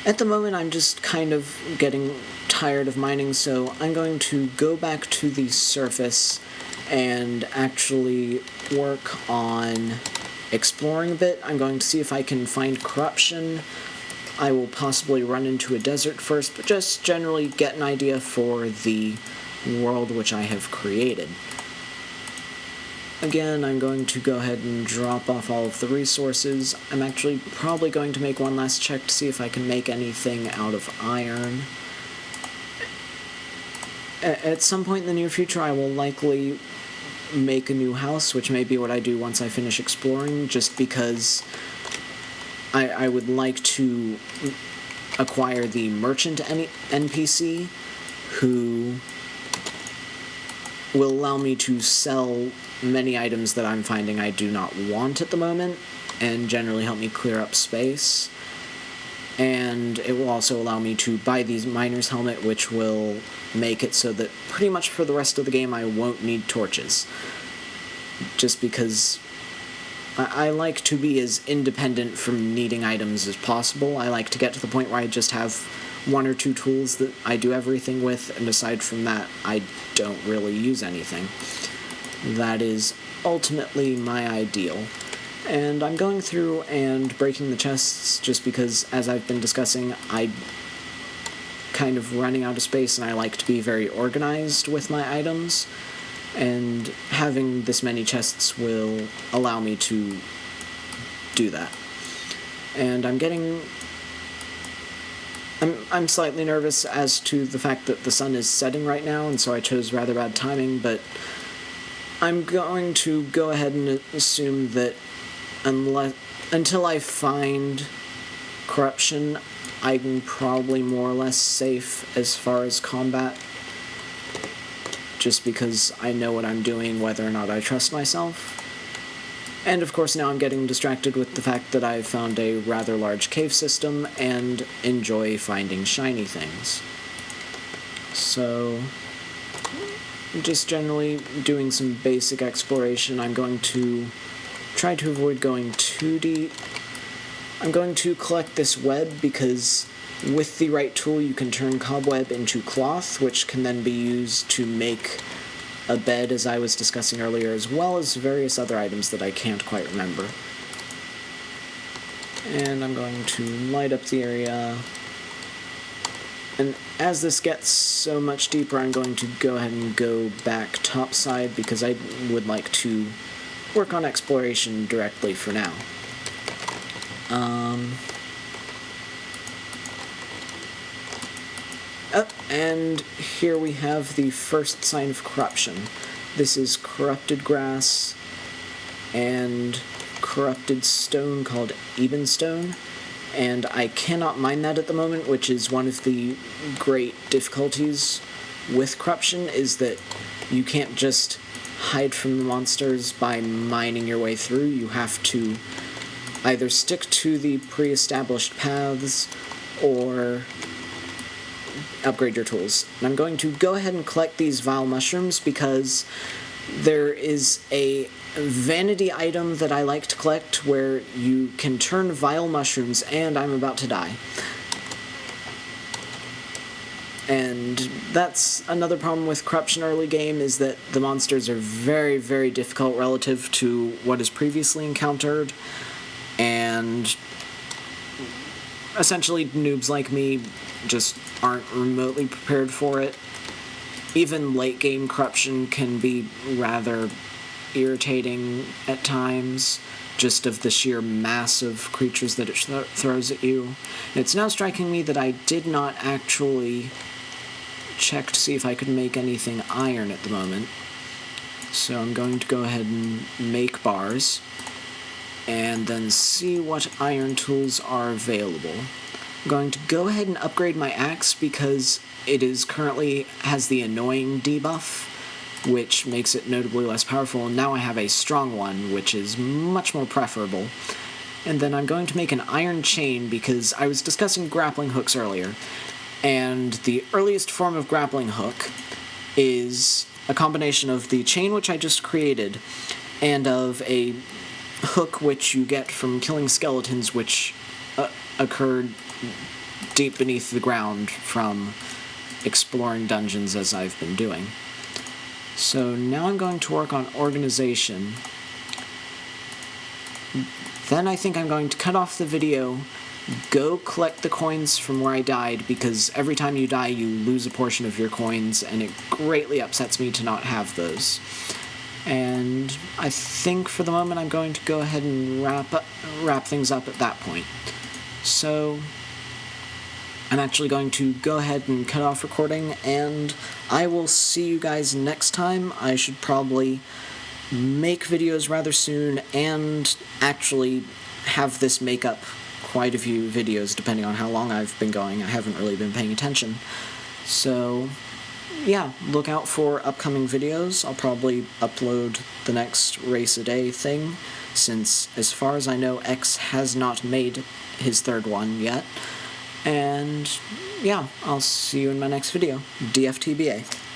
At the moment, I'm just kind of getting tired of mining, so I'm going to go back to the surface and actually work on exploring a bit. I'm going to see if I can find corruption. I will possibly run into a desert first, but just generally get an idea for the world which I have created. Again, I'm going to go ahead and drop off all of the resources. I'm actually probably going to make one last check to see if I can make anything out of iron. At some point in the near future, I will likely make a new house, which may be what I do once I finish exploring, just because I would like to acquire the merchant NPC, who will allow me to sell many items that I'm finding I do not want at the moment, and generally help me clear up space. And it will also allow me to buy the miner's helmet, which will make it so that pretty much for the rest of the game I won't need torches. Just because I like to be as independent from needing items as possible. I like to get to the point where I just have one or two tools that I do everything with, and aside from that, I don't really use anything. That is ultimately my ideal. And I'm going through and breaking the chests just because, as I've been discussing, I'm kind of running out of space and I like to be very organized with my items. And having this many chests will allow me to do that. And I'm slightly nervous as to the fact that the sun is setting right now, and so I chose rather bad timing, but I'm going to go ahead and assume that until I find corruption, I'm probably more or less safe as far as combat, just because I know what I'm doing, whether or not I trust myself. And of course now I'm getting distracted with the fact that I've found a rather large cave system and enjoy finding shiny things. So, just generally doing some basic exploration. I'm going to try to avoid going too deep. I'm going to collect this web because with the right tool you can turn cobweb into cloth, which can then be used to make a bed, as I was discussing earlier, as well as various other items that I can't quite remember. And I'm going to light up the area. And as this gets so much deeper, I'm going to go ahead and go back topside because I would like to work on exploration directly for now. And here we have the first sign of corruption. This is corrupted grass and corrupted stone called Ebenstone, and I cannot mine that at the moment, which is one of the great difficulties with corruption, is that you can't just hide from the monsters by mining your way through. You have to either stick to the pre-established paths or upgrade your tools. And I'm going to go ahead and collect these vile mushrooms because there is a vanity item that I like to collect where you can turn vile mushrooms, and I'm about to die. And that's another problem with corruption early game, is that the monsters are very, very difficult relative to what is previously encountered, and essentially noobs like me just aren't remotely prepared for it. Even late game corruption can be rather irritating at times, just of the sheer mass of creatures that it throws at you. And it's now striking me that I did not actually check to see if I could make anything iron at the moment. So I'm going to go ahead and make bars, and then see what iron tools are available. I'm going to go ahead and upgrade my axe because it is currently has the annoying debuff, which makes it notably less powerful, and now I have a strong one, which is much more preferable. And then I'm going to make an iron chain because I was discussing grappling hooks earlier, and the earliest form of grappling hook is a combination of the chain which I just created and of a hook which you get from killing skeletons, which occurred deep beneath the ground from exploring dungeons as I've been doing. So now I'm going to work on organization. Then I think I'm going to cut off the video, go collect the coins from where I died, because every time you die you lose a portion of your coins, and it greatly upsets me to not have those. And I think for the moment I'm going to go ahead and wrap things up at that point. So I'm actually going to go ahead and cut off recording, and I will see you guys next time. I should probably make videos rather soon and actually have this make up quite a few videos depending on how long I've been going. I haven't really been paying attention. So yeah, look out for upcoming videos. I'll probably upload the next race a day thing, since as far as I know X has not made his third one yet. And yeah, I'll see you in my next video. DFTBA.